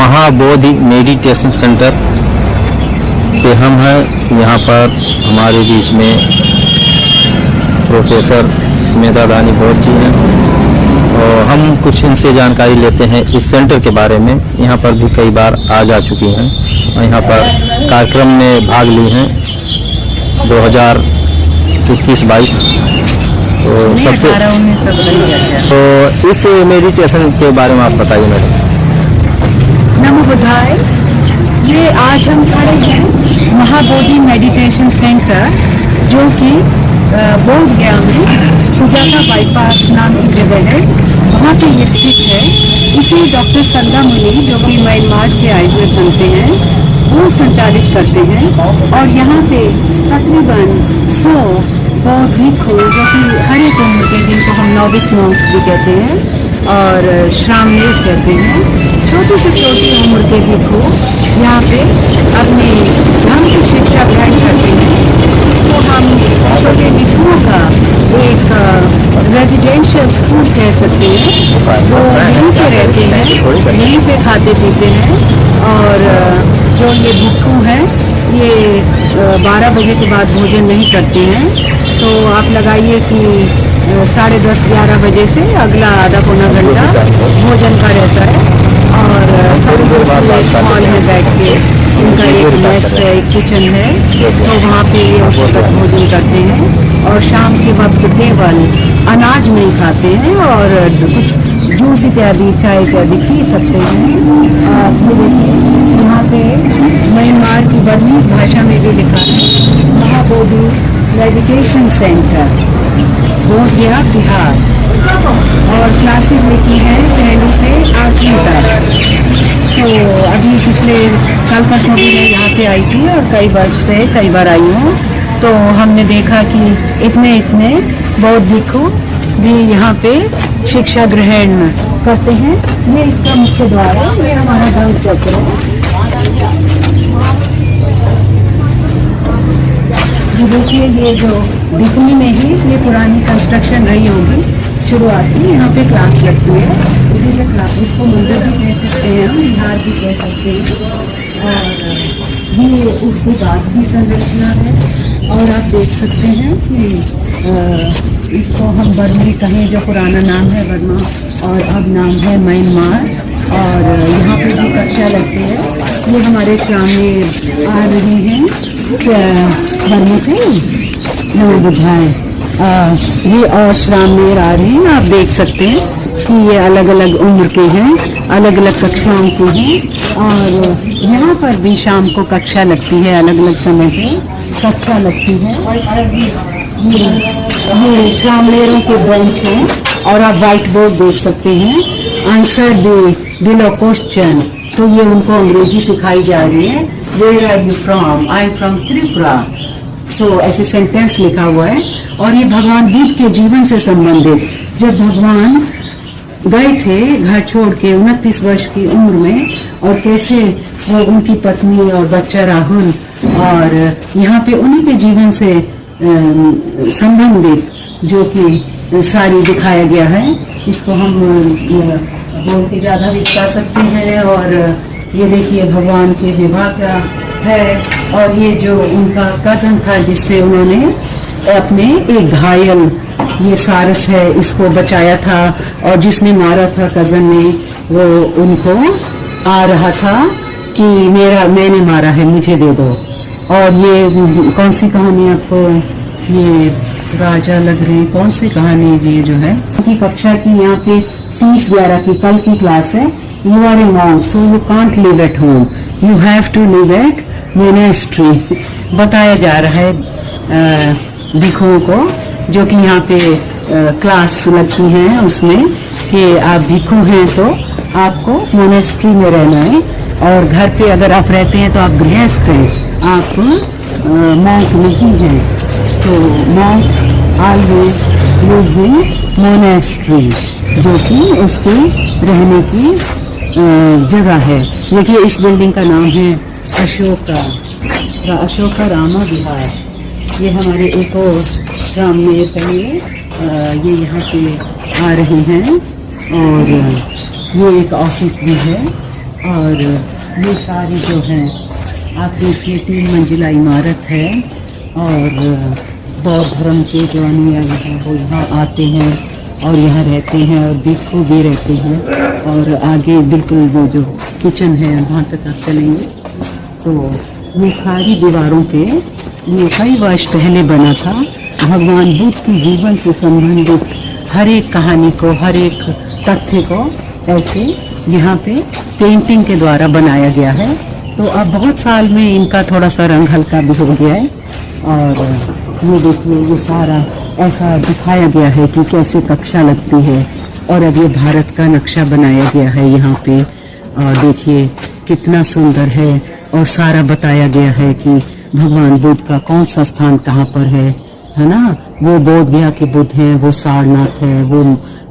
Mahabodhi meditation centre पे हम हैं। यहाँ पर हमारे बीच में प्रोफेसर स्मिता दानी बोध जी हैं और हम कुछ इनसे जानकारी लेते हैं इस सेंटर के बारे में। यहाँ पर भी कई बार आ जा चुकी हैं और यहाँ पर कार्यक्रम में भाग ली हैं 2021-22। तो सबसे तो इस मेडिटेशन के बारे में आप बताइए मैडम। नमो बुद्धाय। ये आज हम खड़े हैं महाबोधि मेडिटेशन सेंटर, जो कि बोध गया में सुजाता बाईपास नाम की जगह है, वहाँ पे ये स्थित है। इसी डॉक्टर संदा मुनि, जो कि म्यांमार से आए हुए बनते हैं, वो संचालित करते हैं। और यहाँ पे तकरीबन 100 बौद्ध भिक्षु, जो कि हर एक उम्र के, जिनको हम नॉविस मॉन्क्स भी कहते हैं और श्रामणेर कहते हैं, छोटी से छोटी उम्र के भिक्षु यहाँ पे अपने धर्म की शिक्षा ग्रहण करते हैं। इसको हम छोटे भिक्षुओं का एक रेजिडेंशियल स्कूल कह सकते हैं। वो यहीं पे रहते हैं, यहीं पे खाते पीते हैं। और जो ये भिक्षु हैं, ये 12 बजे के बाद भोजन नहीं करते हैं। तो आप लगाइए कि 10:30-11 बजे से अगला आधा पौना घंटा भोजन का रहता है। और सभी दोस्त एक हॉल में बैठ के, उनका एक मेस है, एक किचन है, तो वहाँ पे ये उस वक्त भोजन करते हैं। और शाम के वक्त केवल अनाज नहीं खाते हैं और कुछ जूस इत्यादि, चाय इत्यादि पी सकते हैं। यहाँ पे म्यांमार की बर्मीज भाषा में भी लिखा है महाबोधि मेडिटेशन सेंटर, बोध गया, बिहार। और क्लासेस लिखी हैं 1 से 8वीं तक। तो अभी पिछले कल परसों भी मैं यहाँ पे आई थी और कई वर्ष से कई बार आई हूँ। तो हमने देखा कि इतने बौद्ध भिक्षु भी यहाँ पे शिक्षा ग्रहण करते हैं। ये इसका मुख्य द्वार है, ये हमारा धर्म चक्र है। देखिए, ये जो दिखने में ही ये पुरानी कंस्ट्रक्शन रही होगी, शुरुआती यहाँ पे क्लास लगती है। इसी से क्लास, इसको मंदिर भी कह सकते हैं, विहार भी कह सकते हैं। और ये उसके बाद की संरचना है। और आप देख सकते हैं कि इसको हम बर्मी कहें, जो पुराना नाम है बर्मा और अब नाम है म्यांमार। और यहाँ पे भी कक्षा लगती है। ये हमारे श्रामणेर आ रहे हैं बर्मा से। नमो बुद्धाय। ये और श्रामणेर आ रहे हैं। आप देख सकते हैं कि ये अलग अलग उम्र के हैं, अलग अलग कक्षाओं के हैं। और यहाँ पर भी शाम को कक्षा लगती है, अलग अलग समय पे कक्षा लगती है। ये श्रामणेरों के बेंच हैं और आप व्हाइट बोर्ड देख सकते हैं, आंसर बिलो क्वेश्चन। तो ये उनको अंग्रेजी सिखाई जा रही है। Where are you from? I am from Tripura. So ऐसे सेंटेंस लिखा हुआ है। और ये भगवान बुद्ध के जीवन से संबंधित, जब भगवान गए थे घर छोड़ के 29 वर्ष की उम्र में, और कैसे वो उनकी पत्नी और बच्चा राहुल, और यहाँ पे उन्हीं के जीवन से संबंधित जो कि सारी दिखाया गया है। इसको हम बोल के ज़्यादा भी बता सकते हैं। और ये देखिए भगवान के विवाह का है। और ये जो उनका कजन था, जिससे उन्होंने अपने एक घायल, ये सारस है, इसको बचाया था, और जिसने मारा था कजन ने, वो उनको आ रहा था कि मैंने मारा है, मुझे दे दो। और ये कौन सी कहानी आपको, ये राजा लग रहे हैं, कौन सी कहानी ये जो है की कक्षा की यहाँ पे 30-11 की कल की क्लास है। You are a monk, so you can't live at home, you have to live at monastery. बताया जा रहा है भिक्षुओं को, जो कि यहाँ पे क्लास लगती है उसमें, कि आप भिक्षु हैं तो आपको मोनेस्ट्री में रहना है। और घर पे अगर आप रहते हैं तो आप गृहस्थ हैं, आप मॉन्क नहीं हैं। तो monk always lives in monastery, जो कि उसके रहने की जगह है। देखिए, इस बिल्डिंग का नाम है अशोका रामा विहार। ये हमारे एक और श्रामणेर कहिए, ये यहाँ पे आ रहे हैं। और ये एक ऑफिस भी है। और ये सारी जो है आप देखिए 3 मंजिला इमारत है और बौद्ध धर्म के जो अनुयायी हैं वो यहाँ आते हैं और यहाँ रहते हैं और भिक्षु भी रहते हैं। और आगे बिल्कुल वो जो किचन है वहाँ तक आप चलेंगे तो ये सारी दीवारों पे ये कई वर्ष पहले बना था। भगवान बुद्ध के जीवन से संबंधित हर एक कहानी को, हर एक तथ्य को ऐसे यहाँ पे पेंटिंग के द्वारा बनाया गया है। तो अब बहुत साल में इनका थोड़ा सा रंग हल्का भी हो गया है। और ये देखिए ये सारा ऐसा दिखाया गया है कि कैसे कक्षा लगती है। और अब ये भारत का नक्शा बनाया गया है यहाँ पे और देखिए कितना सुंदर है। और सारा बताया गया है कि भगवान बुद्ध का कौन सा स्थान कहाँ पर है ना। वो बोध गया के बुद्ध हैं, वो सारनाथ है, वो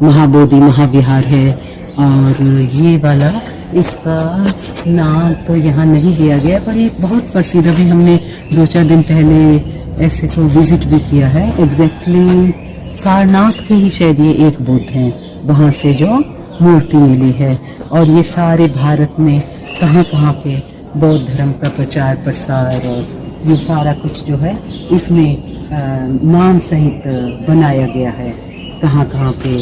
महाबोधि महाविहार है। और ये वाला इसका नाम तो यहाँ नहीं दिया गया पर एक बहुत प्रसिद्ध, अभी हमने 2-4 दिन पहले ऐसे को विजिट भी किया है। एग्जैक्टली सारनाथ के ही शायद ये एक बुद्ध हैं, वहाँ से जो मूर्ति मिली है। और ये सारे भारत में कहाँ कहाँ पे बौद्ध धर्म का प्रचार प्रसार और ये सारा कुछ जो है इसमें नाम सहित बनाया गया है, कहाँ कहाँ पे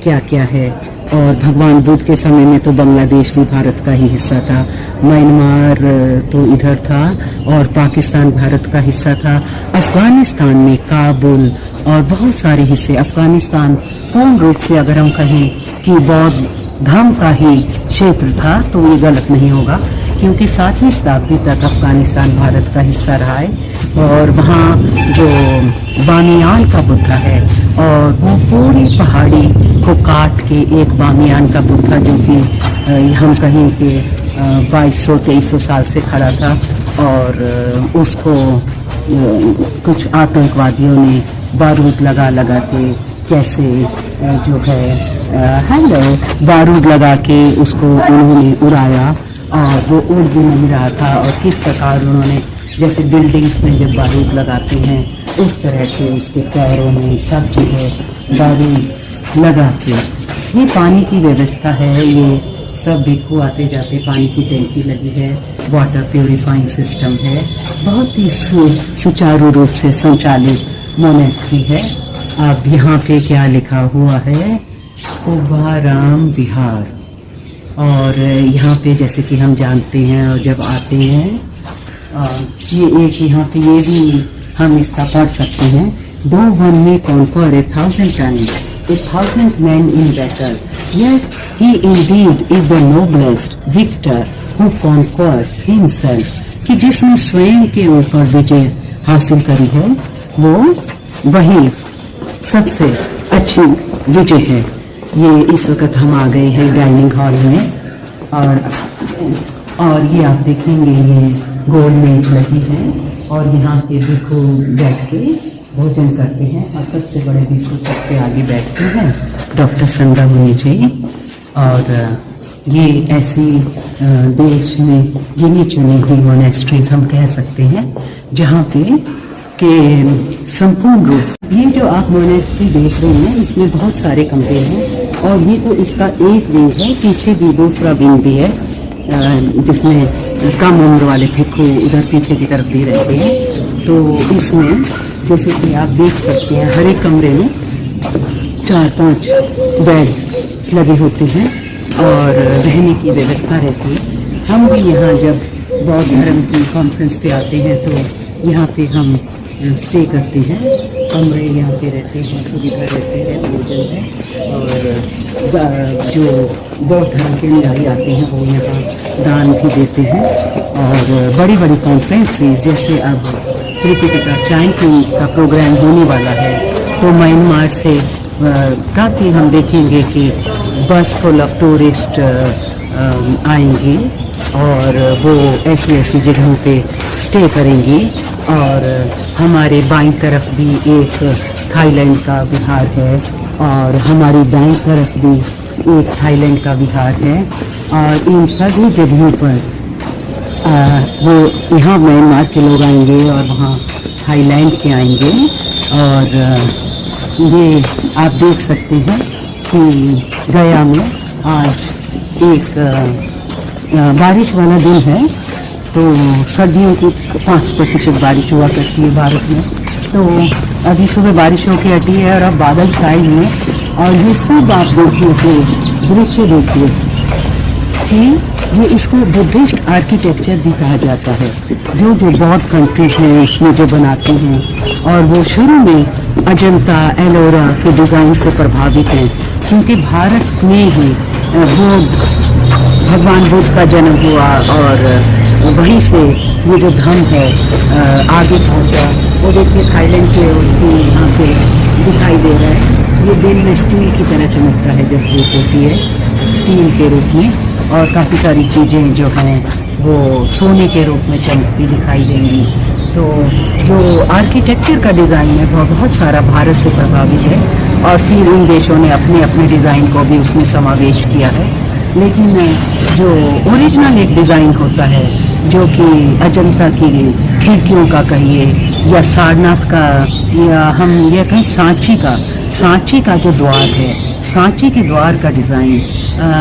क्या क्या है। और भगवान बुद्ध के समय में तो बांग्लादेश भी भारत का ही हिस्सा था, म्यांमार तो इधर था और पाकिस्तान भारत का हिस्सा था। अफगानिस्तान में काबुल और बहुत सारे हिस्से, अफगानिस्तान पूर्ण रूप से अगर हम कहें कि बौद्ध धर्म का ही क्षेत्र था तो ये गलत नहीं होगा, क्योंकि 7वीं शताब्दी तक अफगानिस्तान भारत का हिस्सा रहा है। और वहाँ जो बामियान का बुद्ध है और वो पूरी पहाड़ी को काट के एक बामियान का बुद्ध जो कि हम कहें कि 2200-2300 साल से खड़ा था। और उसको कुछ आतंकवादियों ने बारूद लगा के कैसे जो है बारूद लगा के उसको उन्होंने उड़ाया और वो उड़ भी नहीं रहा था। और किस प्रकार उन्होंने जैसे बिल्डिंग्स में जब बारूद लगाते हैं उस तरह से उसके पैरों में सब जगह बारूद लगा के। ये पानी की व्यवस्था है, ये सब भिक्षु आते जाते, पानी की टंकी लगी है, वाटर प्योरीफाइंग सिस्टम है, बहुत ही सुचारू रूप से संचालित मोनेस्ट्री है। अब यहाँ पे क्या लिखा हुआ है, कुबाराम विहार। और यहाँ पे जैसे कि हम जानते हैं और जब आते हैं ये एक यहाँ पे ये भी हम इसका पढ़ सकते हैं, दो वन में conquer 1,000 times, 1,000 men in battle, yet he indeed is the noblest victor who conquers himself। कि जिसने स्वयं के ऊपर विजय हासिल करी है वो वही सबसे अच्छी विजय है। ये इस वक्त हम आ गए हैं डाइनिंग हॉल में और ये आप देखेंगे ये गोल मेज लगी है और यहाँ पे भिक्षु बैठ के भोजन करते हैं। और सबसे बड़े भिक्षु सबसे आगे बैठते हैं डॉक्टर संगा मुनि जी। और ये ऐसी देश में गिनी चुनी हुई मोनेस्ट्रीज हम कह सकते हैं जहाँ पे के संपूर्ण रूप ये जो आप मोनेस्ट्री देख रहे हैं इसमें बहुत सारे कमरे हैं और ये तो इसका एक विंग है, पीछे भी दूसरा विंग भी है जिसमें कम उम्र वाले भिक्षु उधर पीछे की तरफ भी रहते हैं। तो इसमें जैसे कि आप देख सकते हैं हर एक कमरे में 4-5 बेड लगे होते हैं और रहने की व्यवस्था रहती है। हम भी यहाँ जब बौद्ध धर्म की कॉन्फ्रेंस पे आते हैं तो यहाँ पे हम स्टे करते हैं, कमरे यहाँ पे रहते हैं, सुविधा रहते हैं, भोजन है। और जो बौद्ध धर्म के अनुयायी आते हैं वो यहाँ दान भी देते हैं। और बड़ी बड़ी कॉन्फ्रेंसेस जैसे अब त्रिपिटका चैंटिंग का प्रोग्राम होने वाला है तो म्यांमार से काफ़ी हम देखेंगे कि बस फुल ऑफ टूरिस्ट आएंगे और वो ऐसी ऐसी जगहों पे स्टे करेंगी। और हमारे बाईं तरफ भी एक थाईलैंड का विहार है और हमारी दाईं तरफ भी एक थाईलैंड का विहार है। और इन सभी जगहों पर वो यहाँ म्यांमार के लोग आएंगे और वहाँ थाईलैंड के आएंगे। और ये आप देख सकते हैं कि गया में आज एक बारिश वाला दिन है, तो सर्दियों की 5% बारिश हुआ करती है भारत में। तो अभी सुबह बारिश होके हटी है और अब बादल छाए हुए हैं। और ये सब आप देखिए कि दृश्य देखिए कि ये इसको बुद्धिस्ट आर्किटेक्चर भी कहा जाता है, जो बौद्ध कंट्रीज हैं इसमें जो बनाते हैं। और वो शुरू में अजंता एलोरा के डिज़ाइन से प्रभावित हैं, क्योंकि भारत में ही भगवान बुद्ध का जन्म हुआ और वहीं से ये जो धर्म है आगे पहुंचा। वो देखिए थाईलैंड के उसकी यहाँ से दिखाई दे रहा है, ये दिन में स्टील की तरह चमकता है जब धूप होती है, स्टील के रूप में। और काफ़ी सारी चीज़ें जो हैं वो सोने के रूप में चमकती दिखाई देंगी। तो जो आर्किटेक्चर का डिज़ाइन है वो बहुत सारा भारत से प्रभावित है, और फिर इन देशों ने अपने अपने डिज़ाइन को भी उसमें समावेश किया है। लेकिन जो ओरिजिनल एक डिज़ाइन होता है, जो कि अजंता की खिड़कियों का कहिए, या सारनाथ का, या हम ये कहें सांची का जो द्वार है, सांची के द्वार का डिज़ाइन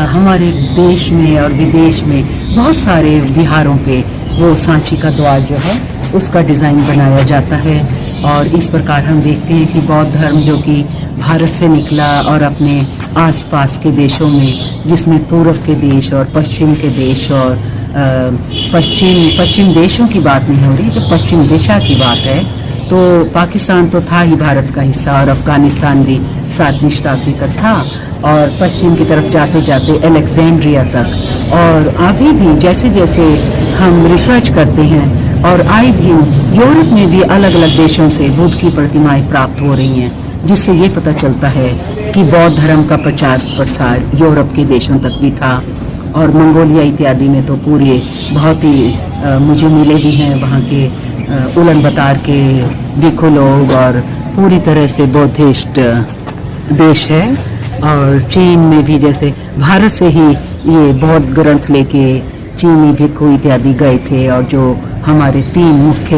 हमारे देश में और विदेश में बहुत सारे बिहारों पे वो सांची का द्वार जो है उसका डिज़ाइन बनाया जाता है। और इस प्रकार हम देखते हैं कि बौद्ध धर्म जो कि भारत से निकला और अपने आसपास के देशों में, जिसमें पूर्व के देश और पश्चिम के देश, और पश्चिम देशों की बात नहीं हो रही, तो पश्चिम दिशा की बात है। तो पाकिस्तान तो था ही भारत का हिस्सा, और अफगानिस्तान भी 7वीं शताब्दी तक था, और पश्चिम की तरफ जाते जाते अलेक्जेंड्रिया तक। और अभी भी जैसे जैसे हम रिसर्च करते हैं, और आए दिन यूरोप में भी अलग अलग देशों से बुद्ध की प्रतिमाएं प्राप्त हो रही हैं, जिससे ये पता चलता है कि बौद्ध धर्म का प्रचार प्रसार यूरोप के देशों तक भी था। और मंगोलिया इत्यादि में तो पूरे बहुत ही मुझे मिले भी हैं वहाँ के उलन बतार के भिक्खु लोग, और पूरी तरह से बौद्धिस्ट देश है। और चीन में भी जैसे भारत से ही ये बौद्ध ग्रंथ लेके चीनी भिक्खु इत्यादि गए थे, और जो हमारे 3 मुख्य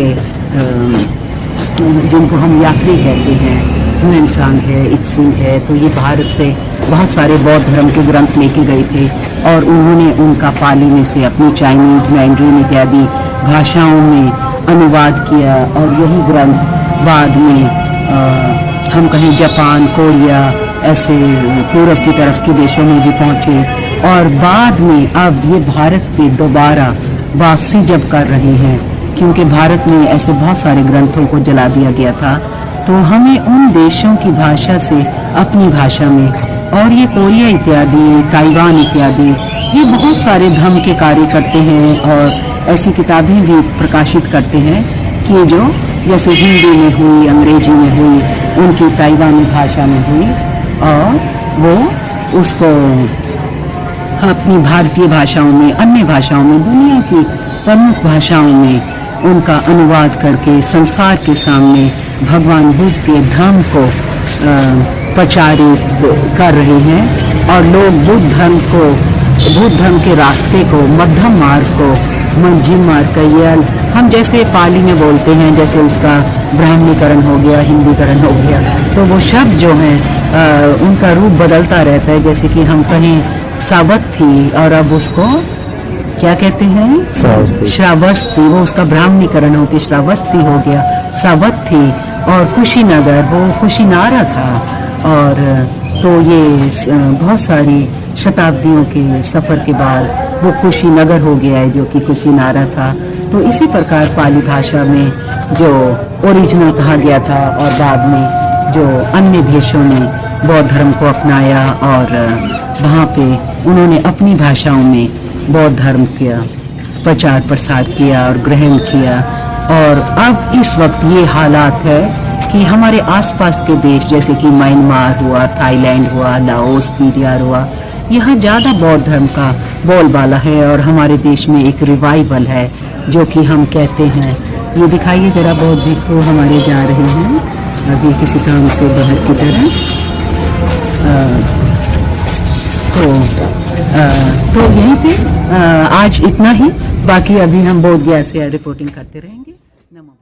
जिनको हम यात्री कहते हैं, हुएनसांग है, इत्सिंग है, तो ये भारत से बहुत सारे बौद्ध धर्म के ग्रंथ लेके गए थे, और उन्होंने उनका पाली में से अपनी चाइनीज़, मैंड्रीन इत्यादि भाषाओं में अनुवाद किया। और यही ग्रंथ बाद में हम कहें जापान, कोरिया, ऐसे पूर्व की तरफ के देशों में भी पहुँचे, और बाद में अब ये भारत पे दोबारा वापसी जब कर रहे हैं, क्योंकि भारत में ऐसे बहुत सारे ग्रंथों को जला दिया गया था, तो हमें उन देशों की भाषा से अपनी भाषा में, और ये कोरिया इत्यादि, ताइवान इत्यादि, ये बहुत सारे धर्म के कार्य करते हैं, और ऐसी किताबें भी प्रकाशित करते हैं कि जो जैसे हिंदी में हुई, अंग्रेजी में हुई, उनकी ताइवानी भाषा में हुई, और वो उसको अपनी भारतीय भाषाओं में, अन्य भाषाओं में, दुनिया की प्रमुख भाषाओं में उनका अनुवाद करके संसार के सामने भगवान बुद्ध के धर्म को प्रचारित कर रहे हैं। और लोग बुद्ध धर्म के रास्ते को, मध्यम मार्ग को, मंजिम मार्ग कयल, हम जैसे पाली में बोलते हैं, जैसे उसका ब्राह्मणीकरण हो गया, हिंदीकरण हो गया, तो वो शब्द जो हैं उनका रूप बदलता रहता है। जैसे कि हम कहें सावत्थी, और अब उसको क्या कहते हैं, श्रावस्ती, वो उसका ब्राह्मणीकरण होकर श्रावस्ती हो गया, सावत्थी। और कुशीनगर वो कुशीनारा था, और तो ये बहुत सारी शताब्दियों के सफ़र के बाद वो कुशीनगर हो गया है, जो कि कुशीनारा था। तो इसी प्रकार पाली भाषा में जो ओरिजिनल कहा गया था, और बाद में जो अन्य देशों ने बौद्ध धर्म को अपनाया, और वहाँ पे उन्होंने अपनी भाषाओं में बौद्ध धर्म का प्रचार प्रसार किया और ग्रहण किया। और अब इस वक्त ये हालात है कि हमारे आसपास के देश, जैसे कि म्यांमार हुआ, थाईलैंड हुआ, लाओस, पीरियार हुआ, यहाँ ज़्यादा बौद्ध धर्म का बोलबाला है, और हमारे देश में एक रिवाइवल है, जो कि हम कहते हैं। ये दिखाइए जरा, बौद्ध भिक्खु हमारे जा रहे हैं अभी किसी काम से बाहर की तरफ। तो यहीं पे आज इतना ही, बाकी अभी हम बोध गया से रिपोर्टिंग करते रहेंगे। नमो।